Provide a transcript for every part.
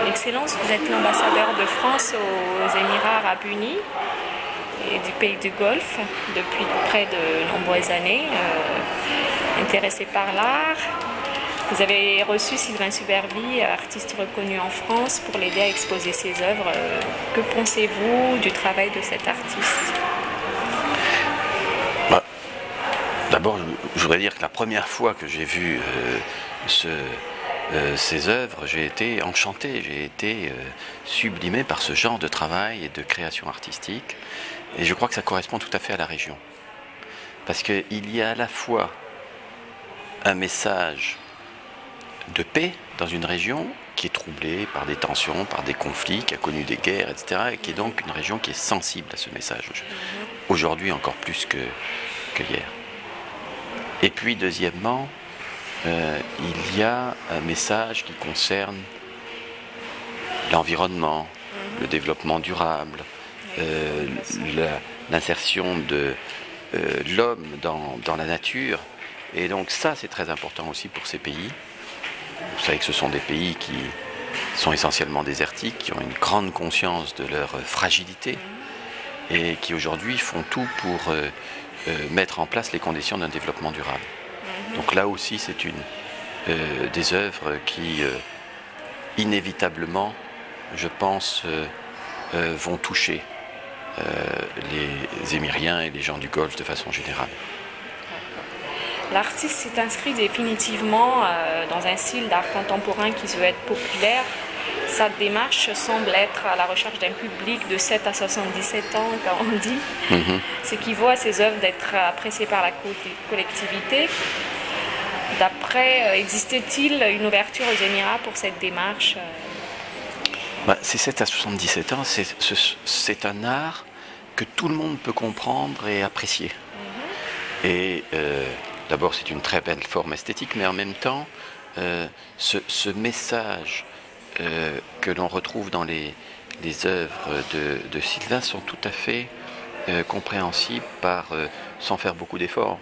Excellence, vous êtes l'ambassadeur de France aux Émirats Arabes Unis et du pays du Golfe depuis près de nombreuses années, intéressé par l'art. Vous avez reçu Sylvain Suberby, artiste reconnu en France, pour l'aider à exposer ses œuvres. Que pensez-vous du travail de cet artiste? D'abord, je voudrais dire que la première fois que j'ai vu ces œuvres, j'ai été enchanté, j'ai été sublimé par ce genre de travail et de création artistique. Et je crois que ça correspond tout à fait à la région. Parce qu'il y a à la fois un message de paix dans une région qui est troublée par des tensions, par des conflits, qui a connu des guerres, etc. Et qui est donc une région qui est sensible à ce message. Aujourd'hui encore plus que hier. Et puis deuxièmement, il y a un message qui concerne l'environnement, le développement durable, l'insertion de l'homme dans la nature. Et donc ça, c'est très important aussi pour ces pays. Vous savez que ce sont des pays qui sont essentiellement désertiques, qui ont une grande conscience de leur fragilité et qui aujourd'hui font tout pour mettre en place les conditions d'un développement durable. Donc là aussi, c'est des œuvres qui, inévitablement, je pense, vont toucher les Émiriens et les gens du Golfe de façon générale. L'artiste s'est inscrit définitivement dans un style d'art contemporain qui se veut être populaire. Sa démarche semble être à la recherche d'un public de 7 à 77 ans, comme on dit, ce qui vaut à ses œuvres d'être appréciées par la collectivité. D'après, existait-il une ouverture aux Émirats pour cette démarche? Ces 7 à 77 ans, c'est un art que tout le monde peut comprendre et apprécier. Et d'abord, c'est une très belle forme esthétique, mais en même temps, ce message que l'on retrouve dans les œuvres de Sylvain sont tout à fait compréhensibles sans faire beaucoup d'efforts,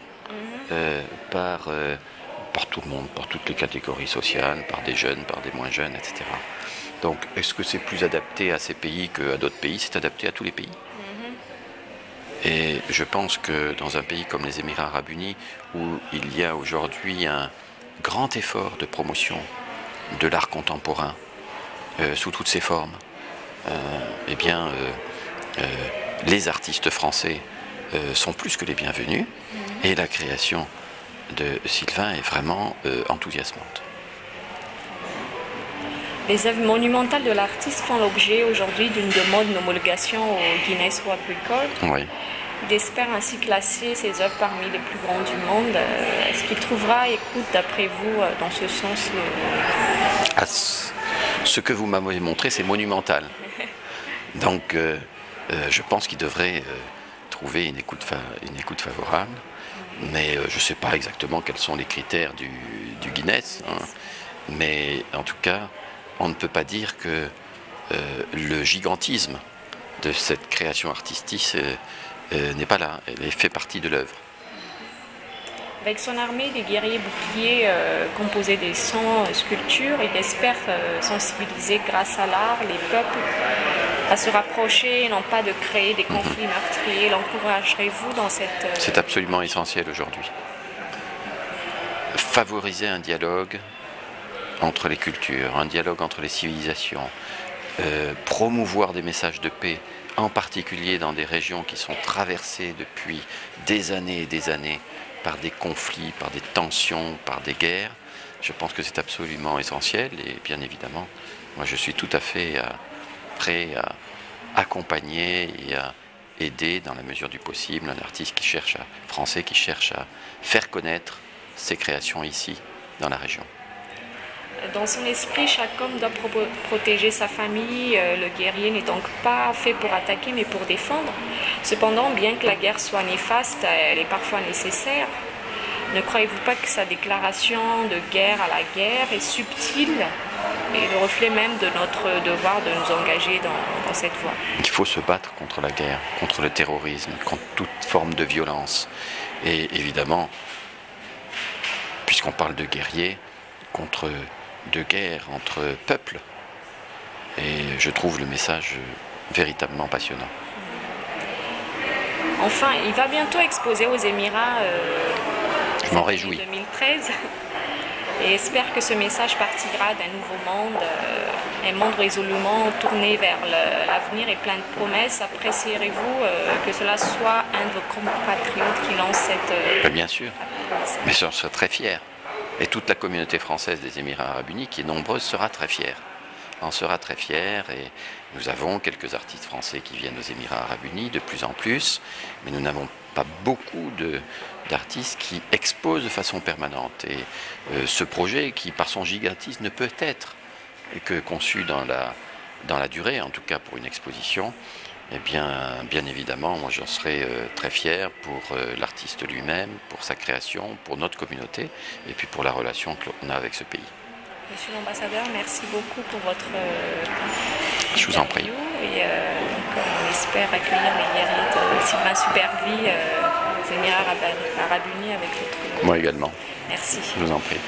par tout le monde, par toutes les catégories sociales, par des jeunes, par des moins jeunes, etc. Donc, est-ce que c'est plus adapté à ces pays qu'à d'autres pays? C'est adapté à tous les pays. Et je pense que dans un pays comme les Émirats Arabes Unis, où il y a aujourd'hui un grand effort de promotion de l'art contemporain, sous toutes ses formes, les artistes français sont plus que les bienvenus, et la création de Sylvain est vraiment enthousiasmante. Les œuvres monumentales de l'artiste font l'objet aujourd'hui d'une demande d'homologation au Guinness World Record. Oui. Il espère ainsi classer ses œuvres parmi les plus grandes du monde. Est-ce qu'il trouvera écoute, d'après vous, dans ce sens Ce que vous m'avez montré, c'est monumental. Donc, je pense qu'il devrait trouver une écoute favorable. Mais je ne sais pas exactement quels sont les critères du Guinness. Mais en tout cas, on ne peut pas dire que le gigantisme de cette création artistique n'est pas là. Elle fait partie de l'œuvre. Avec son armée des guerriers boucliers composés des 100 sculptures, il espère sensibiliser grâce à l'art les peuples à se rapprocher, non pas de créer des conflits meurtriers. L'encouragerez-vous dans cette... C'est absolument essentiel aujourd'hui. Favoriser un dialogue entre les cultures, un dialogue entre les civilisations, promouvoir des messages de paix, en particulier dans des régions qui sont traversées depuis des années et des années par des conflits, par des tensions, par des guerres. Je pense que c'est absolument essentiel et bien évidemment, moi je suis tout à fait prêt à accompagner et à aider dans la mesure du possible un artiste français qui cherche à faire connaître ses créations ici, dans la région. Dans son esprit, chaque homme doit protéger sa famille. Le guerrier n'est donc pas fait pour attaquer, mais pour défendre. Cependant, bien que la guerre soit néfaste, elle est parfois nécessaire. Ne croyez-vous pas que sa déclaration de guerre à la guerre est subtile et le reflet même de notre devoir de nous engager dans cette voie? Il faut se battre contre la guerre, contre le terrorisme, contre toute forme de violence. Et évidemment, puisqu'on parle de guerriers, contre de guerre entre peuples. Et je trouve le message véritablement passionnant. Enfin, il va bientôt exposer aux Émirats Je m'en réjouis. 2013 et espère que ce message partira d'un nouveau monde, un monde résolument tourné vers l'avenir et plein de promesses. Apprécierez-vous que cela soit un de vos compatriotes qui lance cette... Bien sûr, mais j'en serai très fier. Et toute la communauté française des Émirats Arabes Unis, qui est nombreuse, sera très fière. En sera très fière, et nous avons quelques artistes français qui viennent aux Émirats Arabes Unis de plus en plus, mais nous n'avons pas beaucoup d'artistes qui exposent de façon permanente. Et ce projet, qui par son gigantisme ne peut être que conçu dans la durée, en tout cas pour une exposition, eh bien évidemment, moi j'en serai très fier pour l'artiste lui-même, pour sa création, pour notre communauté, et puis pour la relation qu'on a avec ce pays. Monsieur l'ambassadeur, merci beaucoup pour votre Je vous en prie. Et on espère accueillir les guerriers de Sylvain Supergui aux Émirats Arabes Unis avec votre... Moi également. Merci. Je vous en prie.